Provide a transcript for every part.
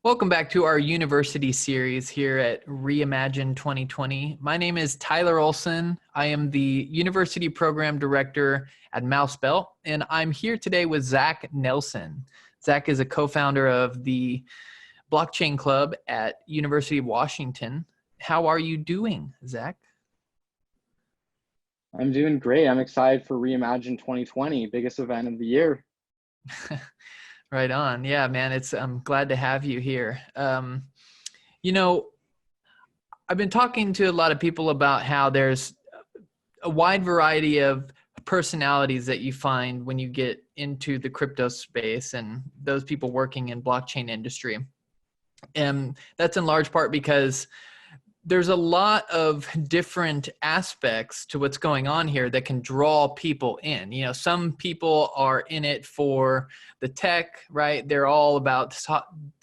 Welcome back to our university series here at REIMAGINE 2020. My name is Tyler Olsson. I am the University Program Director at MouseBelt, and I'm here today with Zach Nelson. Zach is a co-founder of the Blockchain Club at University of Washington. How are you doing, Zach? I'm doing great. I'm excited for REIMAGINE 2020, biggest event of the year. Right on. Yeah, man, I'm glad to have you here. You know, I've been talking to a lot of people about how there's a wide variety of personalities that you find when you get into the crypto space and those people working in blockchain industry. And that's in large part because there's a lot of different aspects to what's going on here that can draw people in. You know, some people are in it for the tech, right? They're all about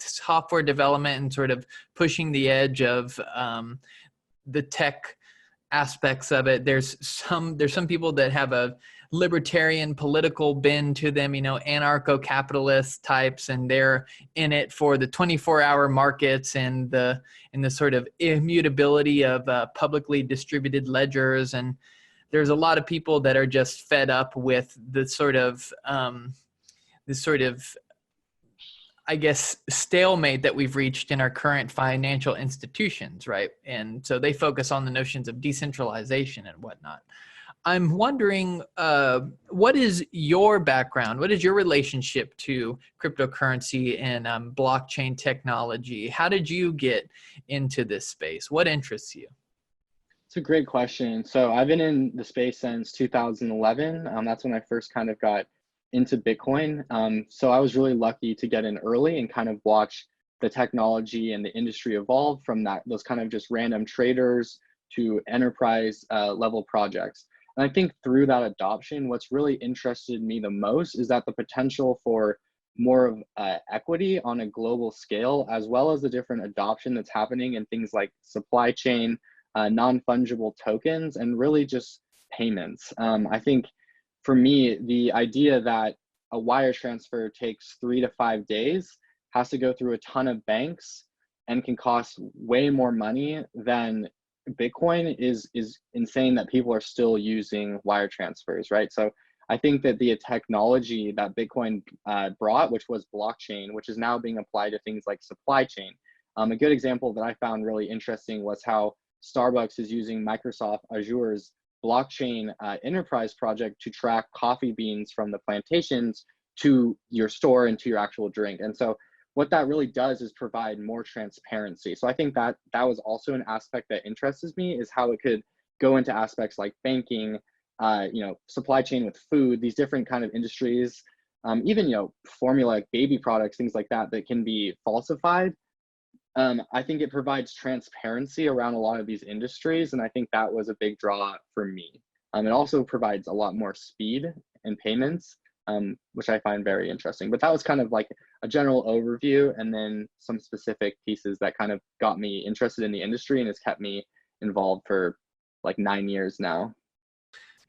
software development and sort of pushing the edge of the tech aspects of it. There's some people that have a libertarian political bend to them, you know, anarcho-capitalist types, and they're in it for the 24-hour markets and the sort of immutability of publicly distributed ledgers. And there's a lot of people that are just fed up with the sort of I guess, stalemate that we've reached in our current financial institutions, right? And so they focus on the notions of decentralization and whatnot. I'm wondering, what is your background? What is your relationship to cryptocurrency and blockchain technology? How did you get into this space? What interests you? It's a great question. So I've been in the space since 2011. That's when I first kind of got into Bitcoin. So I was really lucky to get in early and kind of watch the technology and the industry evolve from those kind of just random traders to enterprise level projects. And I think through that adoption, what's really interested me the most is that the potential for more of equity on a global scale, as well as the different adoption that's happening in things like supply chain, non-fungible tokens, and really just payments. I think for me, the idea that a wire transfer takes 3 to 5 days, has to go through a ton of banks, and can cost way more money than Bitcoin is insane that people are still using wire transfers, right? So I think that the technology that Bitcoin brought, which was blockchain, which is now being applied to things like supply chain. A good example that I found really interesting was how Starbucks is using Microsoft Azure's blockchain enterprise project to track coffee beans from the plantations to your store and to your actual drink. And so what that really does is provide more transparency. So I think that was also an aspect that interests me, is how it could go into aspects like banking, supply chain with food, these different kind of industries, even, formula, like baby products, things like that can be falsified. I think it provides transparency around a lot of these industries, and I think that was a big draw for me. It also provides a lot more speed and payments, which I find very interesting. But that was kind of like a general overview, and then some specific pieces that kind of got me interested in the industry and has kept me involved for like 9 years now.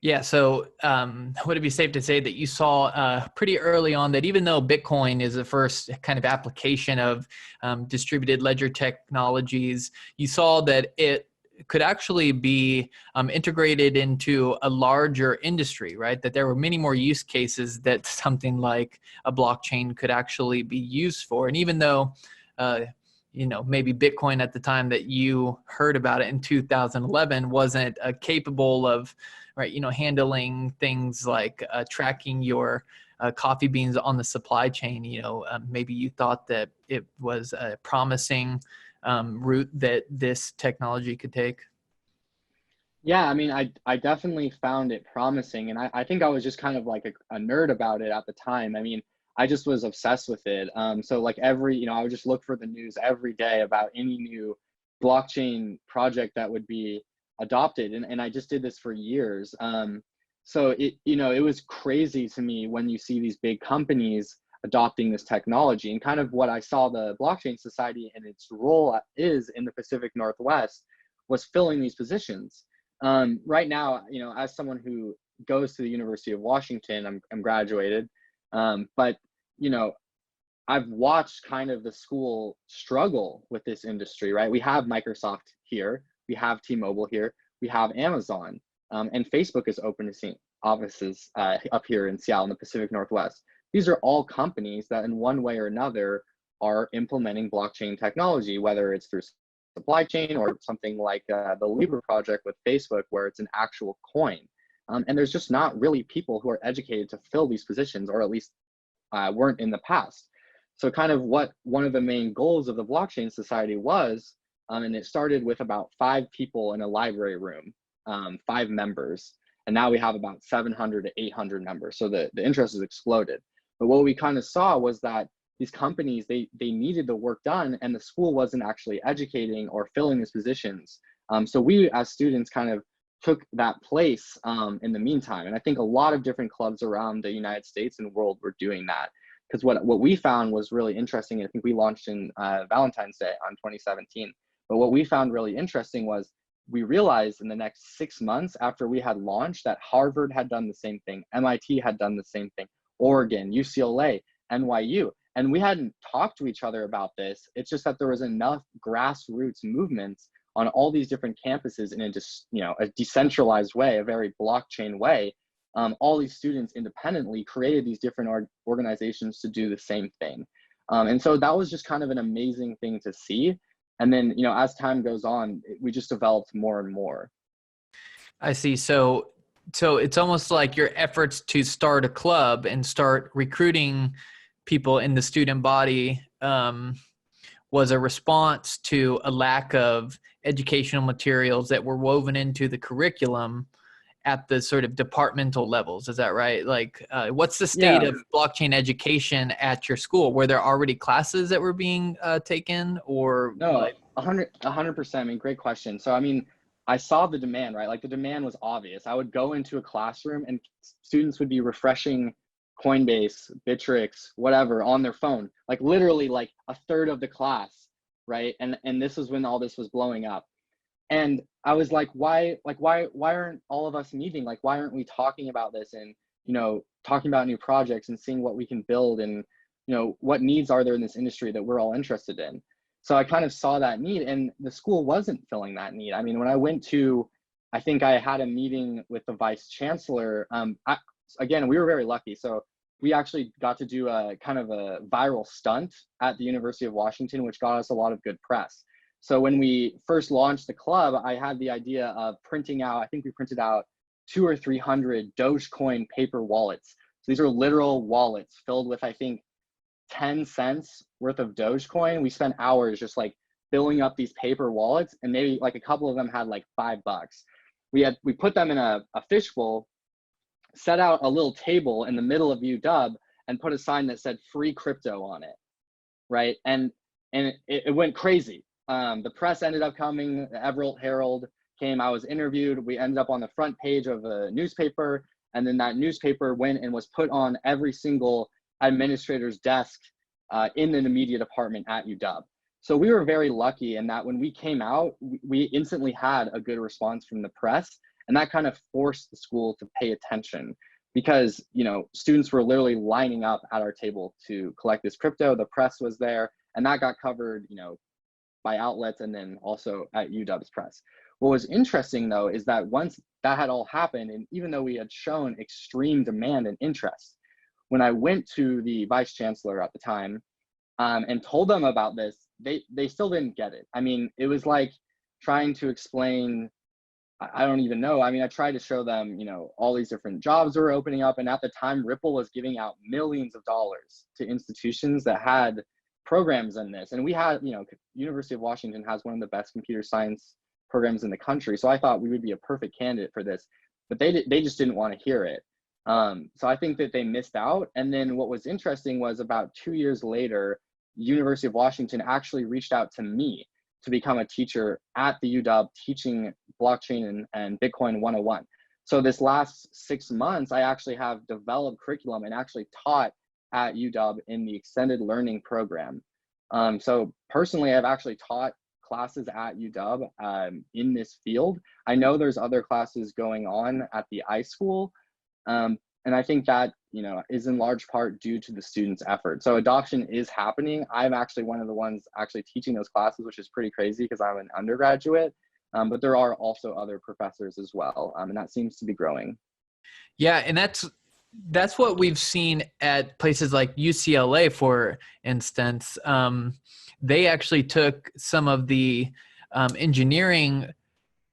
Yeah, so would it be safe to say that you saw pretty early on that even though Bitcoin is the first kind of application of distributed ledger technologies, you saw that it could actually be integrated into a larger industry, right? That there were many more use cases that something like a blockchain could actually be used for. And even though maybe Bitcoin at the time that you heard about it in 2011 wasn't capable of, right, handling things like tracking your coffee beans on the supply chain. Maybe you thought that it was a promising route that this technology could take. Yeah, I mean, I definitely found it promising, and I think I was just kind of like a nerd about it at the time. I mean, I just was obsessed with it. So like I would just look for the news every day about any new blockchain project that would be adopted, and I just did this for years. So it was crazy to me when you see these big companies adopting this technology, and kind of what I saw the Blockchain Society and its role is in the Pacific Northwest was filling these positions. Right now, as someone who goes to the University of Washington, I'm graduated, but I've watched kind of the school struggle with this industry, right? We have Microsoft here, we have T-Mobile here, we have Amazon, and Facebook is opening offices up here in Seattle in the Pacific Northwest. These are all companies that in one way or another are implementing blockchain technology, whether it's through supply chain or something like the Libra project with Facebook, where it's an actual coin. And there's just not really people who are educated to fill these positions, or at least weren't in the past. So kind of what one of the main goals of the Blockchain Society was, and it started with about 5 people in a library room, 5 members, and now we have about 700 to 800 members. So the interest has exploded. But what we kind of saw was that these companies, they needed the work done, and the school wasn't actually educating or filling these positions. So we as students kind of took that place in the meantime. And I think a lot of different clubs around the United States and world were doing that. Because what we found was really interesting, I think we launched in Valentine's Day on 2017. But what we found really interesting was we realized in the next 6 months after we had launched that Harvard had done the same thing, MIT had done the same thing, Oregon, UCLA, NYU. And we hadn't talked to each other about this. It's just that there was enough grassroots movements on all these different campuses in a decentralized way, a very blockchain way. All these students independently created these different organizations to do the same thing. And so that was just kind of an amazing thing to see. And then, as time goes on, we just developed more and more. I see. So it's almost like your efforts to start a club and start recruiting people in the student body was a response to a lack of educational materials that were woven into the curriculum at the sort of departmental levels. Is that right? Like, what's the state of blockchain education at your school? Were there already classes that were being taken, or? No, 100%. I mean, great question. So, I mean, I saw the demand, right? Like the demand was obvious. I would go into a classroom and students would be refreshing Coinbase, Bittrex, whatever on their phone, like literally like a third of the class, right? And this was when all this was blowing up. And I was like, why aren't all of us meeting? Like, why aren't we talking about this and, talking about new projects and seeing what we can build and, what needs are there in this industry that we're all interested in? So I kind of saw that need, and the school wasn't filling that need. I mean, when I think I had a meeting with the vice chancellor. Again, we were very lucky. So we actually got to do a kind of a viral stunt at the University of Washington, which got us a lot of good press. So when we first launched the club, I had the idea of printing out, I think we printed out 200 or 300 Dogecoin paper wallets. So these are literal wallets filled with, I think, 10 cents worth of Dogecoin. We spent hours just like filling up these paper wallets, and maybe like a couple of them had like $5. We put them in a fishbowl, set out a little table in the middle of UW, and put a sign that said free crypto on it, right? And it went crazy. The press ended up coming. The Everett Herald came. I was interviewed. We ended up on the front page of a newspaper, and then that newspaper went and was put on every single administrator's desk in the media department at UW. So we were very lucky in that when we came out, we instantly had a good response from the press, and that kind of forced the school to pay attention because, students were literally lining up at our table to collect this crypto. The press was there, and that got covered, by outlets and then also at UW's press. What was interesting though is that once that had all happened, and even though we had shown extreme demand and interest, when I went to the vice chancellor at the time and told them about this, they still didn't get it. I mean, it was like trying to explain, I don't even know. I mean, I tried to show them, all these different jobs were opening up. And at the time, Ripple was giving out millions of dollars to institutions that had programs in this. And we had, University of Washington has one of the best computer science programs in the country. So I thought we would be a perfect candidate for this, but they just didn't want to hear it. So I think that they missed out. And then what was interesting was about 2 years later, University of Washington actually reached out to me to become a teacher at the UW teaching blockchain and Bitcoin 101. So this last 6 months, I actually have developed curriculum and actually taught at UW in the extended learning program. So personally, I've actually taught classes at UW in this field. I know there's other classes going on at the iSchool. And I think that is in large part due to the students' effort. So adoption is happening. I'm actually one of the ones actually teaching those classes, which is pretty crazy because I'm an undergraduate. But there are also other professors as well, and that seems to be growing. Yeah, and that's what we've seen at places like UCLA, for instance. They actually took some of the engineering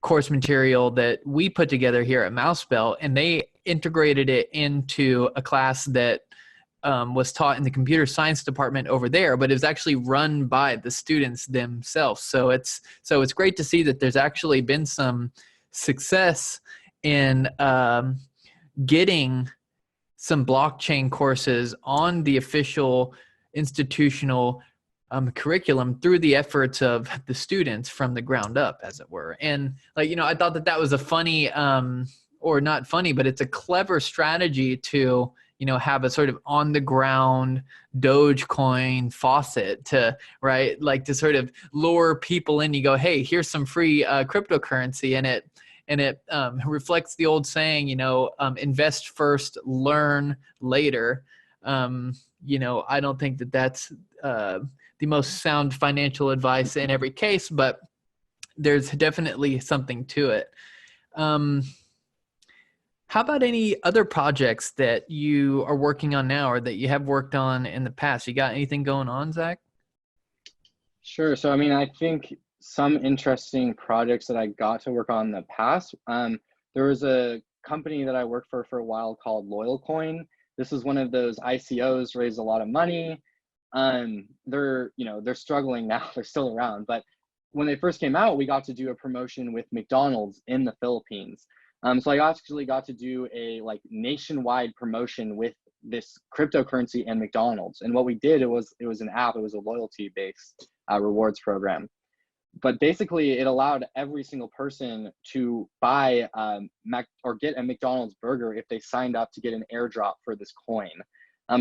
course material that we put together here at MouseBelt, and they integrated it into a class that was taught in the computer science department over there, but it was actually run by the students themselves. So it's great to see that there's actually been some success in getting some blockchain courses on the official institutional curriculum through the efforts of the students from the ground up, as it were. And I thought that was a funny, or not funny, but it's a clever strategy to, have a sort of on the ground Dogecoin faucet to sort of lure people in. You go, hey, here's some free cryptocurrency, and it reflects the old saying, invest first, learn later. I don't think that that's the most sound financial advice in every case, but there's definitely something to it. How about any other projects that you are working on now or that you have worked on in the past? You got anything going on, Zach? Sure. So, I think some interesting projects that I got to work on in the past, there was a company that I worked for a while called LoyalCoin. This is one of those ICOs, raised a lot of money. They're struggling now. They're still around, but when they first came out, we got to do a promotion with McDonald's in the Philippines. So I actually got to do a nationwide promotion with this cryptocurrency and McDonald's. And what we did, it was an app. It was a loyalty based rewards program. But basically, it allowed every single person to buy or get a McDonald's burger if they signed up to get an airdrop for this coin.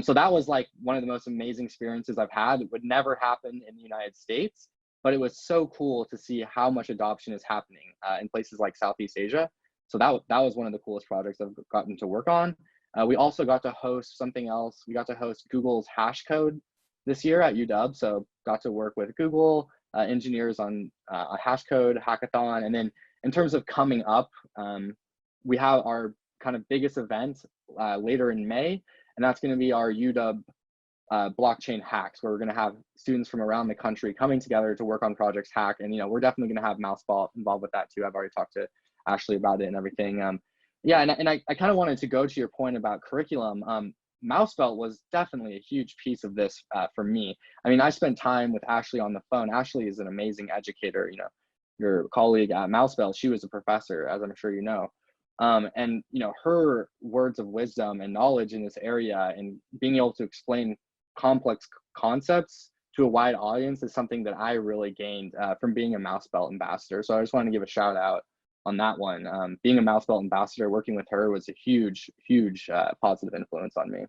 So that was one of the most amazing experiences I've had. It would never happen in the United States, but it was so cool to see how much adoption is happening in places like Southeast Asia. So that was one of the coolest projects I've gotten to work on. We also got to host something else. We got to host Google's hash code this year at UW. So got to work with Google engineers on a hash code hackathon. And then in terms of coming up, we have our kind of biggest event later in May, and that's going to be our UW blockchain hacks, where we're going to have students from around the country coming together to work on projects hack. And we're definitely going to have MouseBelt involved with that too. I've already talked to Ashley about it and everything. And I kind of wanted to go to your point about curriculum. MouseBelt was definitely a huge piece of this for me. I spent time with Ashley on the phone. Ashley is an amazing educator. Your colleague at MouseBelt, she was a professor, as I'm sure you know. And her words of wisdom and knowledge in this area and being able to explain complex concepts to a wide audience is something that I really gained from being a MouseBelt ambassador. So I just want to give a shout out on that one. Being a MouseBelt ambassador, working with her was a huge positive influence on me.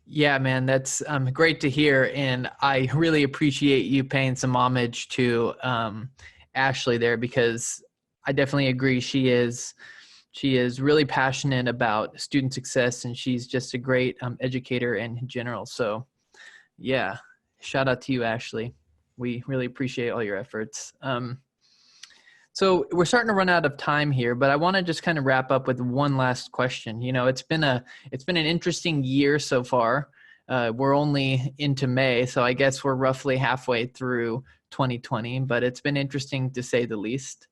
Yeah, man, that's great to hear. And I really appreciate you paying some homage to Ashley there, because I definitely agree. She is really passionate about student success, and she's just a great educator in general. So yeah, shout out to you, Ashley. We really appreciate all your efforts. So we're starting to run out of time here, but I want to just kind of wrap up with one last question. It's been an interesting year so far. We're only into May, so I guess we're roughly halfway through 2020, but it's been interesting to say the least.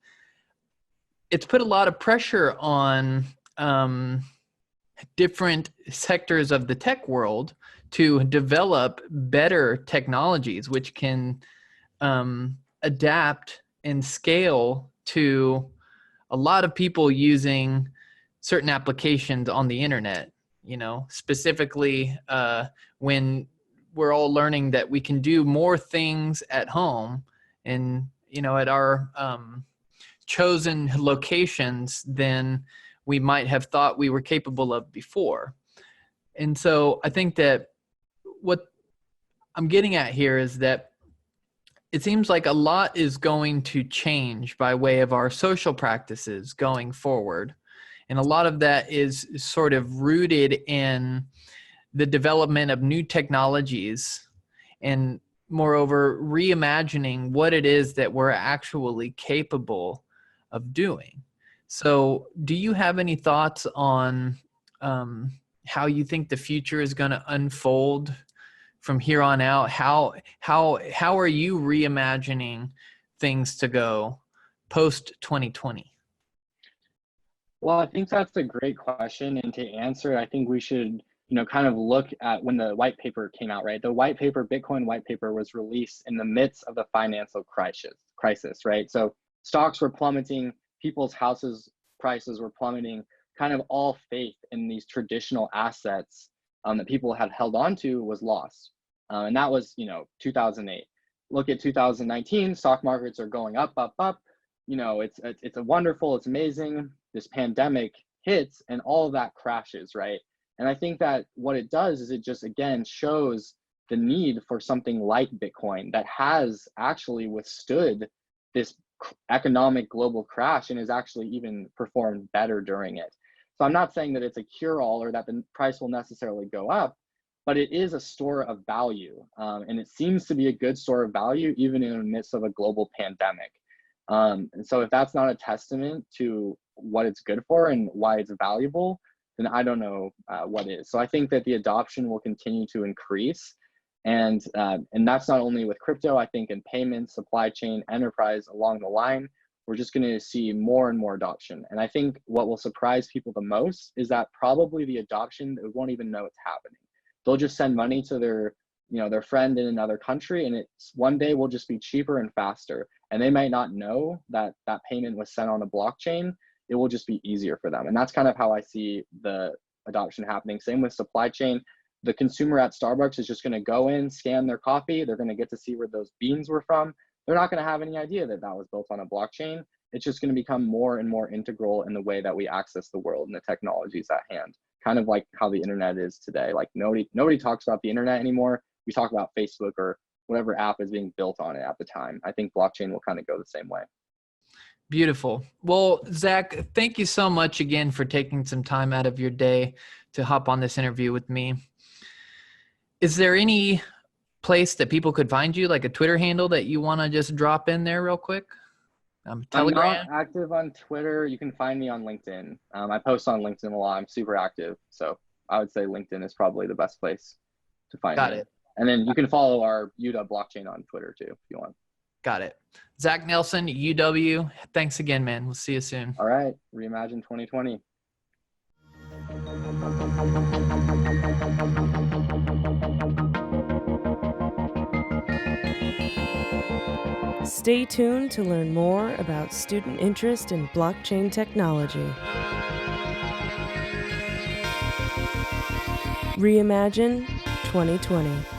It's put a lot of pressure on different sectors of the tech world to develop better technologies, which can adapt and scale to a lot of people using certain applications on the internet, specifically when we're all learning that we can do more things at home and, at our chosen locations than we might have thought we were capable of before. And so I think that what I'm getting at here is that it seems like a lot is going to change by way of our social practices going forward. And a lot of that is sort of rooted in the development of new technologies and moreover reimagining what it is that we're actually capable of doing. So do you have any thoughts on how you think the future is going to unfold from here on out? How are you reimagining things to go post 2020? Well, I think that's a great question. And to answer, I think we should, kind of look at when the white paper came out, right? The white paper, Bitcoin white paper, was released in the midst of the financial crisis, right? So stocks were plummeting, people's houses prices were plummeting, kind of all faith in these traditional assets that people had held on to was lost. And that was, 2008. Look at 2019, stock markets are going up, up, up. It's a wonderful, it's amazing. This pandemic hits and all of that crashes, right? And I think that what it does is it just, again, shows the need for something like Bitcoin that has actually withstood this economic global crash and has actually even performed better during it. So I'm not saying that it's a cure-all or that the price will necessarily go up, but it is a store of value. And it seems to be a good store of value even in the midst of a global pandemic. And so if that's not a testament to what it's good for and why it's valuable, then I don't know what is. So I think that the adoption will continue to increase. And that's not only with crypto, I think in payments, supply chain, enterprise along the line, we're just going to see more and more adoption. And I think what will surprise people the most is that probably the adoption, they won't even know it's happening. They'll just send money to their friend in another country, and it's one day will just be cheaper and faster. And they might not know that that payment was sent on a blockchain. It will just be easier for them. And that's kind of how I see the adoption happening. Same with supply chain. The consumer at Starbucks is just going to go in, scan their coffee. They're going to get to see where those beans were from. They're not going to have any idea that that was built on a blockchain. It's just going to become more and more integral in the way that we access the world and the technologies at hand. Kind of like how the internet is today. Like nobody talks about the internet anymore. We talk about Facebook or whatever app is being built on it at the time. I think blockchain will kind of go the same way. Beautiful. Well, Zach, thank you so much again for taking some time out of your day to hop on this interview with me. Is there any place that people could find you, like a Twitter handle that you want to just drop in there real quick? Telegram? I'm not active on Twitter. You can find me on LinkedIn. I post on LinkedIn a lot. I'm super active. So I would say LinkedIn is probably the best place to find me. Got it. And then you can follow our UW blockchain on Twitter too, if you want. Got it. Zach Nelson, UW. Thanks again, man. We'll see you soon. All right. Reimagine 2020. Stay tuned to learn more about student interest in blockchain technology. Reimagine 2020.